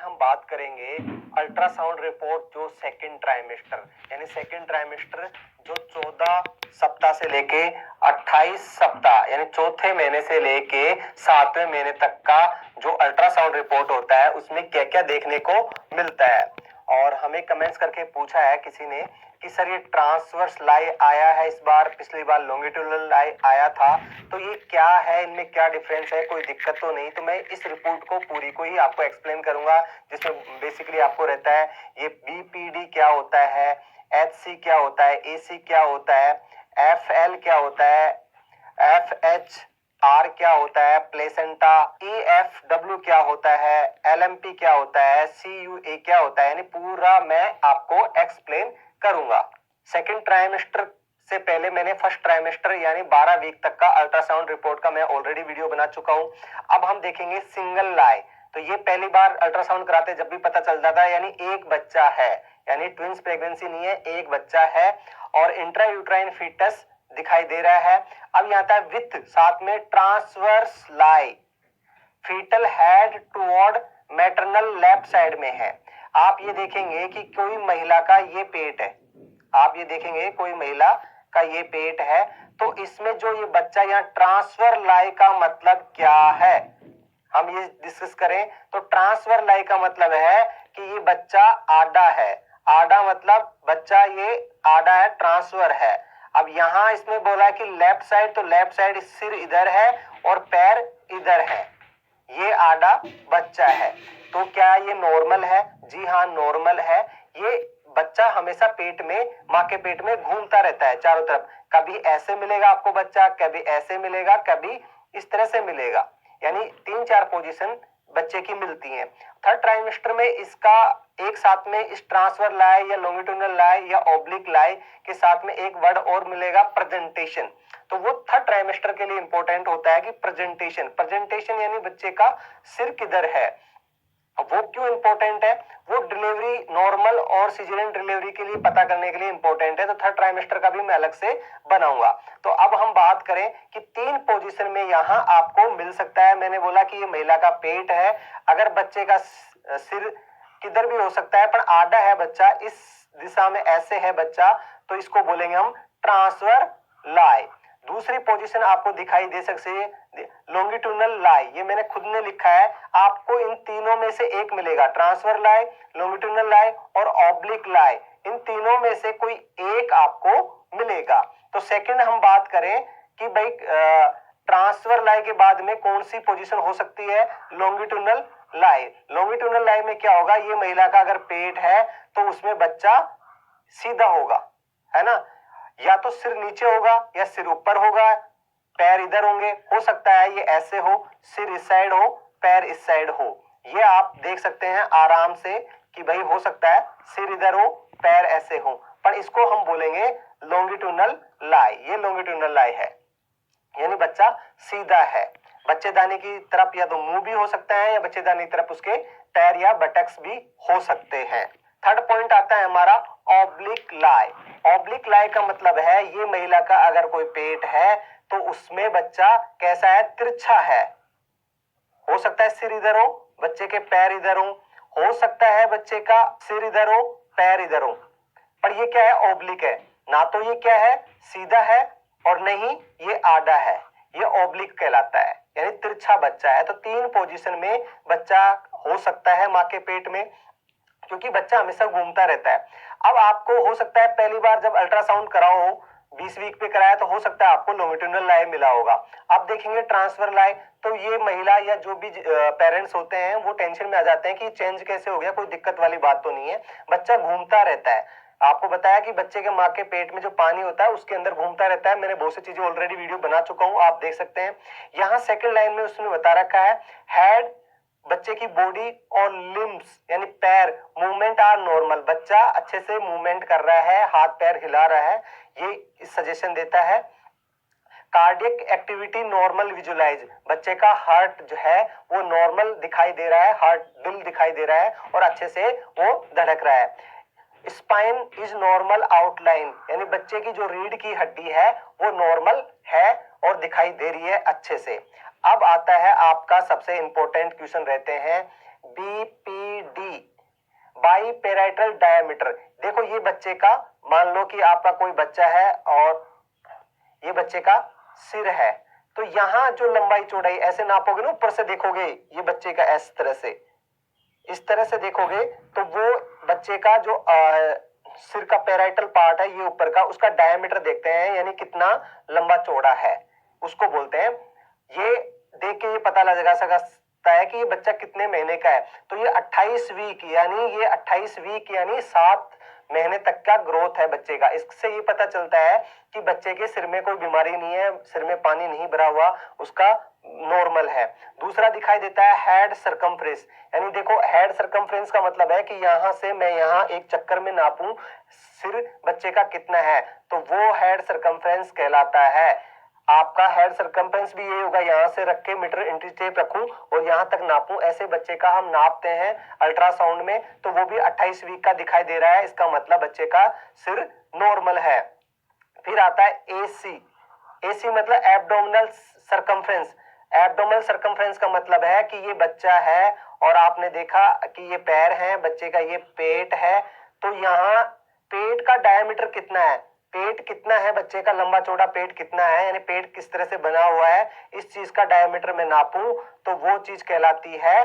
हम बात करेंगे अल्ट्रासाउंड रिपोर्ट जो सेकंड ट्राइमेस्टर यानी सेकंड ट्राइमेस्टर जो 14 सप्ताह से लेके 28 सप्ताह यानी चौथे महीने से लेके 7वें महीने तक का जो अल्ट्रासाउंड रिपोर्ट होता है उसमें क्या क्या देखने को मिलता है। और हमें कमेंट्स करके पूछा है किसी ने कि सर ये ट्रांसवर्स लाई आया है इस बार, पिछली बार लॉन्गिट्यूडनल लाई आया था, तो ये क्या है, इनमें क्या डिफरेंस है, कोई दिक्कत तो नहीं। तो मैं इस रिपोर्ट को पूरी को ही आपको एक्सप्लेन करूंगा, जिसमें बेसिकली आपको रहता है ये बीपीडी क्या होता है, एचसी क्या होता है, एसी क्या होता है, एफएल क्या होता है, एफएच आर क्या होता है, प्लेसेंटा, एएफडब्ल्यू क्या होता है, एलएमपी क्या होता है, सीयूए क्या होता है, यानी पूरा मैं आपको एक्सप्लेन करूंगा। सेकंड ट्राइमेस्टर से पहले मैंने फर्स्ट ट्राइमेस्टर यानी 12 वीक तक का अल्ट्रासाउंड रिपोर्ट का मैं ऑलरेडी वीडियो बना चुका हूं। अब हम देखेंगे सिंगल लाई। तो ये पहली बार अल्ट्रासाउंड कराते जब भी पता चल जाता है, यानी एक बच्चा है, यानी ट्विंस प्रेगनेंसी नहीं है, एक बच्चा है और इंट्रायूट्राइन फीटस दिखाई दे रहा है। अब यहाँ था विथ, साथ में transverse lie, foetal head toward maternal left side में है। आप ये देखेंगे कि कोई महिला का ये पेट है, आप ये देखेंगे कोई महिला का ये पेट है, तो इसमें जो ये बच्चा यहाँ ट्रांसफर लाई का मतलब क्या है, हम ये डिस्कस करें। तो ट्रांसफर लाई का मतलब है कि ये बच्चा आडा है, आडा मतलब बच्चा ये आडा है, ट्रांसफर है। अब यहाँ इसमें बोला कि लेफ्ट साइड, तो लेफ्ट साइड सिर इधर है और पैर इधर है, ये आडा बच्चा है। तो क्या ये नॉर्मल है? जी हाँ, नॉर्मल है। ये बच्चा हमेशा पेट में, माँ के पेट में घूमता रहता है चारों तरफ, कभी ऐसे मिलेगा आपको बच्चा, कभी ऐसे मिलेगा, कभी इस तरह से मिलेगा, यानी 3-4 पोजीशन बच्चे की मिलती हैं। थर्ड ट्राइमेस्टर में इसका एक साथ में इस ट्रांसफर लाई या लॉन्गिट्यूडनल लाई या ऑब्लिक लाई के साथ में एक वर्ड और मिलेगा, प्रेजेंटेशन। तो वो थर्ड ट्राइमेस्टर के लिए इंपॉर्टेंट होता है कि प्रेजेंटेशन, प्रेजेंटेशन यानी बच्चे का सिर किधर है। वो क्यों इंपॉर्टेंट है? वो डिलीवरी नॉर्मल और सिजेरियन डिलीवरी के लिए पता करने के लिए इंपॉर्टेंट है। तो थर्ड ट्राइमेस्टर का भी मैं अलग से बनाऊंगा। तो अब हम बात करें कि 3 पोजीशन में यहां आपको मिल सकता है। मैंने बोला कि ये महिला का पेट है, अगर बच्चे का सिर किधर भी हो सकता है, पर आधा है बच्चा, इस दिशा में ऐसे है बच्चा, तो इसको बोलेंगे हम ट्रांसफर लाई। दूसरी पोजीशन आपको दिखाई दे सकती है लॉन्गिट्यूडनल लाई, ये मैंने खुद ने लिखा है, आपको इन तीनों में से एक मिलेगा, ट्रांसफर लाई, लॉन्गिट्यूडनल लाई और ऑब्लिक लाई, इन तीनों में से कोई एक आपको मिलेगा। तो सेकंड हम बात करें कि भाई ट्रांसफर लाई के बाद में कौन सी पोजीशन हो सकती है, लॉन्गिट्यूडनल लाई। लॉन्गिट्यूडनल लाई में क्या होगा, ये महिला का अगर पेट है तो उसमें बच्चा सीधा होगा, है ना, या तो सिर नीचे होगा या सिर ऊपर होगा, पैर इधर होंगे, हो सकता है ये ऐसे हो, सिर इस साइड हो, पैर इस साइड हो। ये आप देख सकते हैं आराम से कि भाई हो सकता है सिर इधर हो, पैर ऐसे हो, पर इसको हम बोलेंगे लॉन्गिट्यूडनल लाई। ये लॉन्गिट्यूडनल लाई है, यानी बच्चा सीधा है। बच्चेदानी की तरफ या तो मुंह भी हो सकता है या बच्चेदानी की तरफ उसके पैर या बटक्स भी हो सकते हैं। थर्ड पॉइंट आता है हमारा ऑब्लिक लाई। ऑब्लिक लाई का मतलब है ये महिला का अगर कोई पेट है तो उसमें बच्चा कैसा है, तिरछा है, हो सकता है सिर इधर हो, बच्चे के पैर इधर हो सकता है बच्चे का सिर इधर हो, पैर इधर हो, पर ये क्या है, ऑब्लिक है। ना तो ये क्या है, सीधा है, और नहीं ये आधा है, ये ऑब्लिक कहलाता है, यानी तिरछा बच्चा है। तो 3 पोजीशन में बच्चा हो सकता है माँ के पेट में, क्योंकि बच्चा हमेशा घूमता रहता है। अब आपको हो सकता है पहली बार जब अल्ट्रासाउंड कराओ हो, 20 वीक पे कराया, तो हो सकता है आपको लॉन्गिट्यूडनल लाई मिला होगा। अब देखेंगे ट्रांसफर लाई, तो ये महिला या जो भी पेरेंट्स होते हैं वो टेंशन में आ जाते हैं कि चेंज कैसे हो गया, कोई दिक्कत वाली बात तो नहीं है, बच्चा घूमता रहता है। आपको बताया कि बच्चे के माँ के पेट में जो पानी होता है उसके अंदर घूमता रहता है, मैंने बहुत सी चीजें ऑलरेडी वीडियो बना चुका हूं, आप देख सकते हैं। यहाँ सेकंड लाइन में उसने बता रखा है हेड, बच्चे की बॉडी और लिम्स यानी पैर मूवमेंट आर नॉर्मल, बच्चा अच्छे से मूवमेंट कर रहा है, हाथ पैर हिला रहा है, ये सजेशन देता है। कार्डियक एक्टिविटी नॉर्मल विजुलाइज, बच्चे का हार्ट जो है वो नॉर्मल दिखाई दे रहा है, हार्ट दिल दिखाई दे रहा है और अच्छे से वो धड़क रहा है। स्पाइन इज नॉर्मल आउटलाइन, यानी बच्चे की जो रीढ़ की हड्डी है वो नॉर्मल है और दिखाई दे रही है अच्छे से। अब आता है आपका सबसे इंपॉर्टेंट क्वेश्चन रहते हैं बीपीडी बाई पेराइटल डायमीटर। देखो ये बच्चे का, मान लो कि आपका कोई बच्चा है और ये बच्चे का सिर है, तो यहां जो लंबाई चौड़ाई ऐसे नापोगे ना, ऊपर से देखोगे ये बच्चे का इस तरह से, इस तरह से देखोगे तो वो बच्चे का जो सिर का पेराइटल पार्ट है, ये ऊपर का, उसका डायमीटर देखते हैं, यानी कितना लंबा चौड़ा है, उसको बोलते हैं। ये देख के ये पता लगा सकता है कि ये बच्चा कितने महीने का है। तो ये 28 वीक, यानी ये 28 वीक यानी 7 महीने तक का ग्रोथ है बच्चे का। इससे ये पता चलता है कि बच्चे के सिर में कोई बीमारी नहीं है, सिर में पानी नहीं भरा हुआ, उसका नॉर्मल है। दूसरा दिखाई देता है हेड सरकमफ्रेंस, यानी देखो हेड सरकमफ्रेंस का मतलब है कि यहां से मैं यहां एक चक्कर में नापूं सिर बच्चे का कितना है, तो वो हेड सरकमफ्रेंस कहलाता है। आपका हेड सरकमफ्रेंस भी ये होगा, यहां से रख के मीटर इंची टेप रखूं और यहां तक नापूं, ऐसे बच्चे का हम नापते हैं अल्ट्रासाउंड में, तो वो भी 28 वीक का दिखाई दे रहा है, इसका मतलब बच्चे का सिर नॉर्मल है। फिर आता है एसी। एसी मतलब एब्डोमिनल सरकमफ्रेंस। एब्डोमिनल सरकमफ्रेंस का मतलब है कि ये बच्चा है और आपने देखा कि ये पैर है बच्चे का, ये पेट है, तो यहाँ पेट का डायमीटर कितना है, पेट कितना है बच्चे का, लंबा चौड़ा पेट कितना है, यानी पेट किस तरह से बना हुआ है, इस चीज का डायमीटर में नापूं तो वो चीज कहलाती है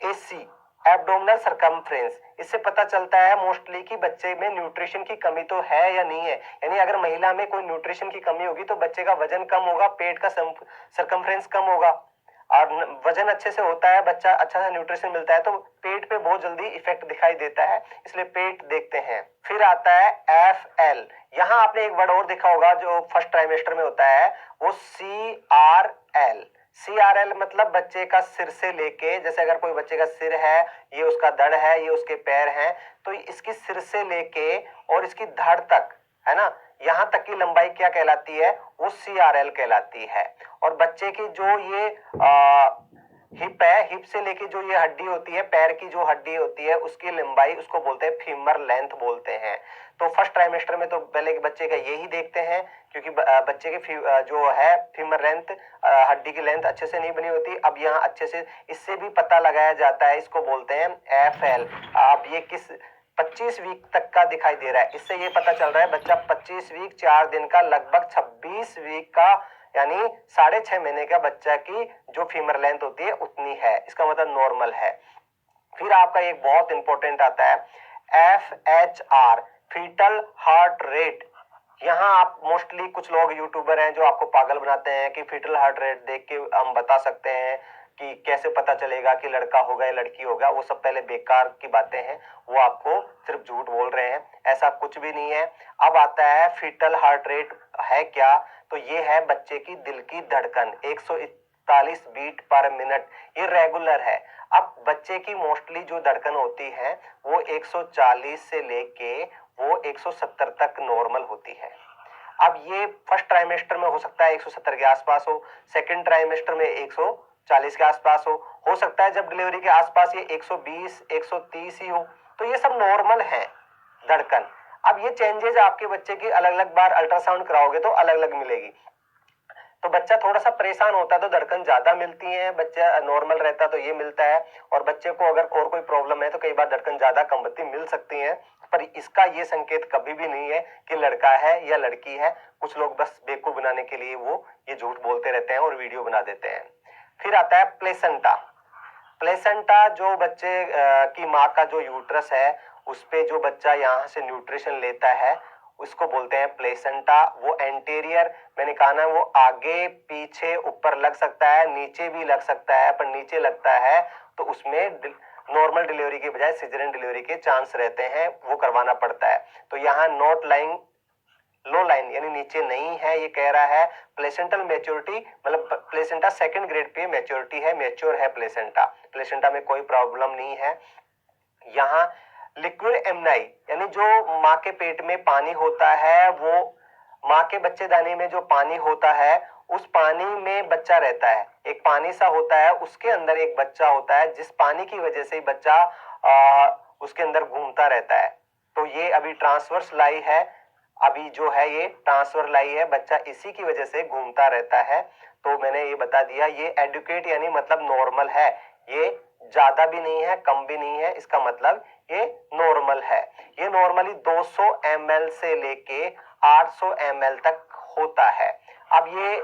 एसी, एब्डोमिनल सरकमफ्रेंस। इससे पता चलता है मोस्टली कि बच्चे में न्यूट्रिशन की कमी तो है या नहीं है, यानी अगर महिला में कोई न्यूट्रिशन की कमी होगी तो बच्चे का वजन कम होगा, पेट का सरकमफ्रेंस कम होगा, और वजन अच्छे से होता है, बच्चा अच्छा सा न्यूट्रिशन मिलता है, तो पेट पे बहुत जल्दी इफेक्ट दिखाई देता है, इसलिए पेट देखते हैं। फिर आता है FL। यहाँ आपने एक वर्ड और देखा होगा जो फर्स्ट ट्राइमेस्टर में होता है, वो CRL। CRL मतलब बच्चे का सिर से लेके, जैसे अगर कोई बच्चे का सिर है, ये उसका धड़ है, ये उसके पैर हैं, तो इसकी सिर से लेके और इसकी धड़ तक, है ना, यहां तक की लंबाई क्या कहलाती है, वो CRL कहलाती है। और बच्चे की जो ये हिप है, हिप से लेके जो ये हड्डी होती है, पैर की जो हड्डी होती है, उसकी लंबाई, उसको बोलते हैं फीमर लेंथ बोलते हैं। तो फर्स्ट ट्राइमेस्टर में तो पहले बच्चे का यही देखते हैं, क्योंकि बच्चे की जो है फीमर लेंथ, हड्डी की लेंथ अच्छे से नहीं बनी होती। अब यहाँ अच्छे से इससे भी पता लगाया जाता है, इसको बोलते हैं FL। अब ये किस 25 वीक तक का दिखाई दे रहा है, इससे ये पता चल रहा है बच्चा 25 वीक 4 दिन का, लगभग 26 वीक का, यानी 6.5 महीने का बच्चा की जो फीमर लेंथ होती है उतनी है, इसका मतलब नॉर्मल है। फिर आपका एक बहुत इंपॉर्टेंट आता है FHR, फीटल हार्ट रेट। यहाँ आप मोस्टली कुछ लोग यूट्यूबर हैं जो आपको पागल बनाते हैं कि फीटल हार्ट रेट देख के हम बता सकते हैं कि कैसे पता चलेगा कि लड़का होगा या लड़की होगा। वो सब पहले बेकार की बातें हैं, वो आपको सिर्फ झूठ बोल रहे हैं, ऐसा कुछ भी नहीं है। अब आता है फीटल हार्ट रेट है क्या, तो ये है बच्चे की दिल की धड़कन 141 बीट पर मिनट, ये रेगुलर है। अब बच्चे की मोस्टली जो धड़कन होती है वो 140 से लेके वो 170 तक नॉर्मल होती है। अब ये फर्स्ट ट्राइमेस्टर में हो सकता है 170 के आसपास हो, सेकंड ट्राइमेस्टर में 140 के आसपास हो सकता है जब डिलीवरी के आसपास ये 120 130 ही हो, तो ये सब नॉर्मल है धड़कन। अब ये चेंजेस आपके बच्चे की अलग अलग बार अल्ट्रासाउंड कराओगे तो अलग अलग मिलेगी, तो बच्चा थोड़ा सा परेशान होता है तो धड़कन ज्यादा मिलती है, बच्चा नॉर्मल रहता तो ये मिलता है, और बच्चे को अगर और कोई प्रॉब्लम है तो कई बार धड़कन ज्यादा कम बत्ती मिल सकती है, पर इसका ये संकेत कभी भी नहीं है कि लड़का है या लड़की है। कुछ लोग बस बेवकूफ बनाने के लिए वो ये झूठ बोलते रहते हैं और वीडियो बना देते हैं। फिर आता है प्लेसेंटा। प्लेसेंटा जो बच्चे की माँ का जो यूट्रस है उस पे जो बच्चा यहाँ से न्यूट्रिशन लेता है उसको बोलते हैं प्लेसेंटा। वो एंटीरियर, मैंने कहा ना, वो आगे पीछे ऊपर लग सकता है, नीचे भी लग सकता है, पर नीचे लगता है तो उसमें नॉर्मल डिलीवरी के बजाय सिजेरियन डिलीवरी के चांस रहते हैं, वो करवाना पड़ता है। तो यहाँ नॉट लाइंग लो लाइन यानी नीचे नहीं है, ये कह रहा है प्लेसेंटल मैच्योरिटी, मतलब placenta second grade pay maturity है, मैच्योर है प्लेसेंटा, प्लेसेंटा में कोई प्रॉब्लम नहीं है। यहाँ लिक्विड एमनाई यानी जो माँ के पेट में पानी होता है, वो माँ के बच्चेदानी में जो पानी होता है उस पानी में बच्चा रहता है, एक पानी सा होता है, उसके अंदर एक बच्चा होता है, जिस पानी की वजह से बच्चा उसके अंदर घूमता रहता है। तो ये अभी ट्रांसवर्स लाई है, अभी जो है ये ट्रांसफर लाई है, बच्चा इसी की वजह से घूमता रहता है। तो मैंने ये बता दिया, ये एडुकेट यानी मतलब नॉर्मल है, ये ज्यादा भी नहीं है, कम भी नहीं है, इसका मतलब ये नॉर्मल है। ये नॉर्मली 200 ml से लेके 800 ml तक होता है। अब ये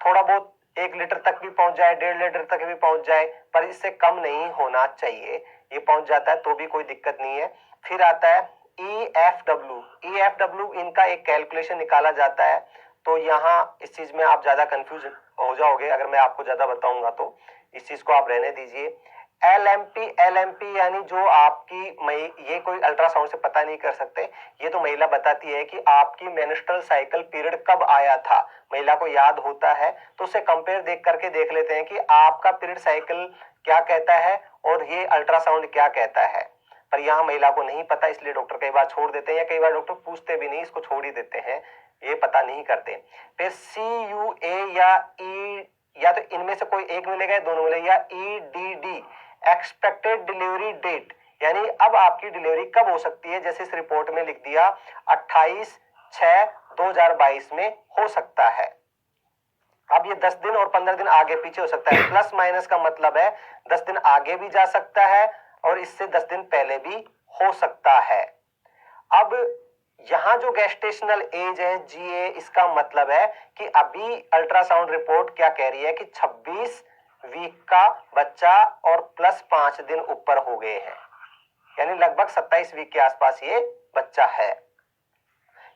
थोड़ा बहुत 1 लीटर तक भी पहुंच जाए, 1.5 लीटर तक भी पहुंच जाए, पर इससे कम नहीं होना चाहिए। ये पहुंच जाता है तो भी कोई दिक्कत नहीं है। फिर आता है EFW। EFW इनका एक कैलकुलेशन निकाला जाता है, तो यहाँ इस चीज में आप ज्यादा कंफ्यूज हो जाओगे अगर मैं आपको ज्यादा बताऊंगा, तो इस चीज को आप रहने दीजिए। LMP यानी जो आपकी ये कोई अल्ट्रासाउंड से पता नहीं कर सकते, ये तो महिला बताती है कि आपकी मेंस्ट्रुअल साइकिल पीरियड कब आया था। महिला को याद होता है तो उसे कंपेयर देख करके देख लेते हैं कि आपका पीरियड साइकिल क्या कहता है और ये अल्ट्रासाउंड क्या कहता है। पर यहाँ महिला को नहीं पता, इसलिए डॉक्टर कई बार छोड़ देते हैं, या कई बार डॉक्टर पूछते भी नहीं, इसको छोड़ ही देते हैं, ये पता नहीं करते। फिर CUA या E, या तो इनमें से कोई एक मिलेगा या दोनों मिलेगा, या EDD एक्सपेक्टेड डिलीवरी डेट, यानी अब आपकी डिलीवरी कब हो सकती है। जैसे इस रिपोर्ट में लिख दिया 28/6/2022 में हो सकता है। अब ये 10 दिन और 15 दिन आगे पीछे हो सकता है। प्लस माइनस का मतलब है 10 दिन आगे भी जा सकता है और इससे 10 दिन पहले भी हो सकता है। अब यहां जो गेस्टेशनल एज है GA, इसका मतलब है कि अभी अल्ट्रासाउंड रिपोर्ट क्या कह रही है कि 26 वीक का बच्चा और प्लस 5 दिन ऊपर हो गए हैं, यानी लगभग 27 वीक के आसपास ये बच्चा है।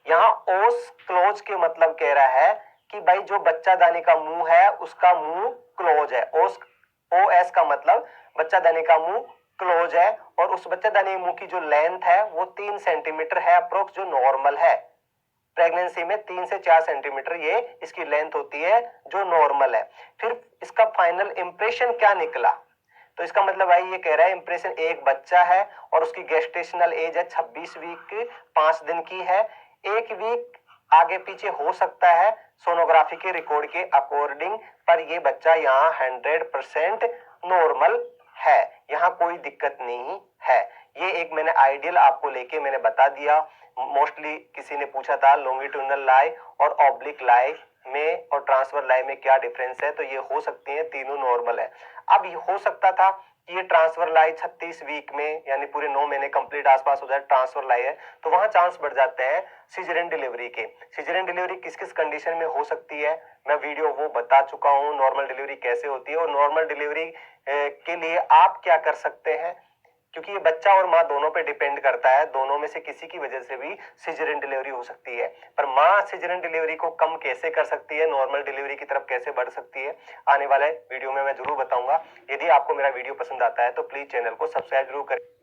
यहाँ ओस क्लोज के मतलब कह रहा है कि भाई जो बच्चादानी का मुंह है उसका मुंह क्लोज है। OS का मतलब बच्चादानी का मुंह क्लोज है, और उस बच्चादानी मुंह की जो लेंथ है वो 3 सेंटीमीटर है अप्रोक्स, जो नॉर्मल है। प्रेगनेंसी में 3 से 4 सेंटीमीटर ये इसकी लेंथ होती है, जो नॉर्मल है। फिर इसका फाइनल इंप्रेशन क्या निकला, तो इसका मतलब भाई ये कह रहा है इंप्रेशन एक बच्चा है और उसकी गेस्टेशनल एज है 26 वीक 5 दिन की है। 1 वीक आगे पीछे हो सकता है सोनोग्राफी के रिकॉर्ड के अकॉर्डिंग, पर ये बच्चा यहाँ 100% नॉर्मल है, यहाँ कोई दिक्कत नहीं है। ये एक मैंने आइडियल आपको लेके मैंने बता दिया। मोस्टली किसी ने पूछा था लॉन्गिट्यूडनल लाई और ऑब्लिक लाई में और ट्रांसफर लाई में क्या डिफरेंस है, तो ये हो सकती है, तीनों नॉर्मल है। अब ये हो सकता था कि ये ट्रांसफर लाई 36 वीक में यानी पूरे 9 महीने कंप्लीट आसपास हो जाए, ट्रांसफर लाई है, तो वहां चांस बढ़ जाते हैं सिजेरियन डिलीवरी के। सिजेरियन डिलीवरी किस किस कंडीशन में हो सकती है मैं वीडियो वो बता चुका हूँ, नॉर्मल डिलीवरी कैसे होती है, और नॉर्मल डिलीवरी के लिए आप क्या कर सकते हैं, क्योंकि ये बच्चा और माँ दोनों पे डिपेंड करता है, दोनों में से किसी की वजह से भी सिजेरियन डिलीवरी हो सकती है। पर माँ सिजेरियन डिलीवरी को कम कैसे कर सकती है, नॉर्मल डिलीवरी की तरफ कैसे बढ़ सकती है, आने वाले वीडियो में मैं जरूर बताऊंगा। यदि आपको मेरा वीडियो पसंद आता है तो प्लीज चैनल को सब्सक्राइब जरूर करें।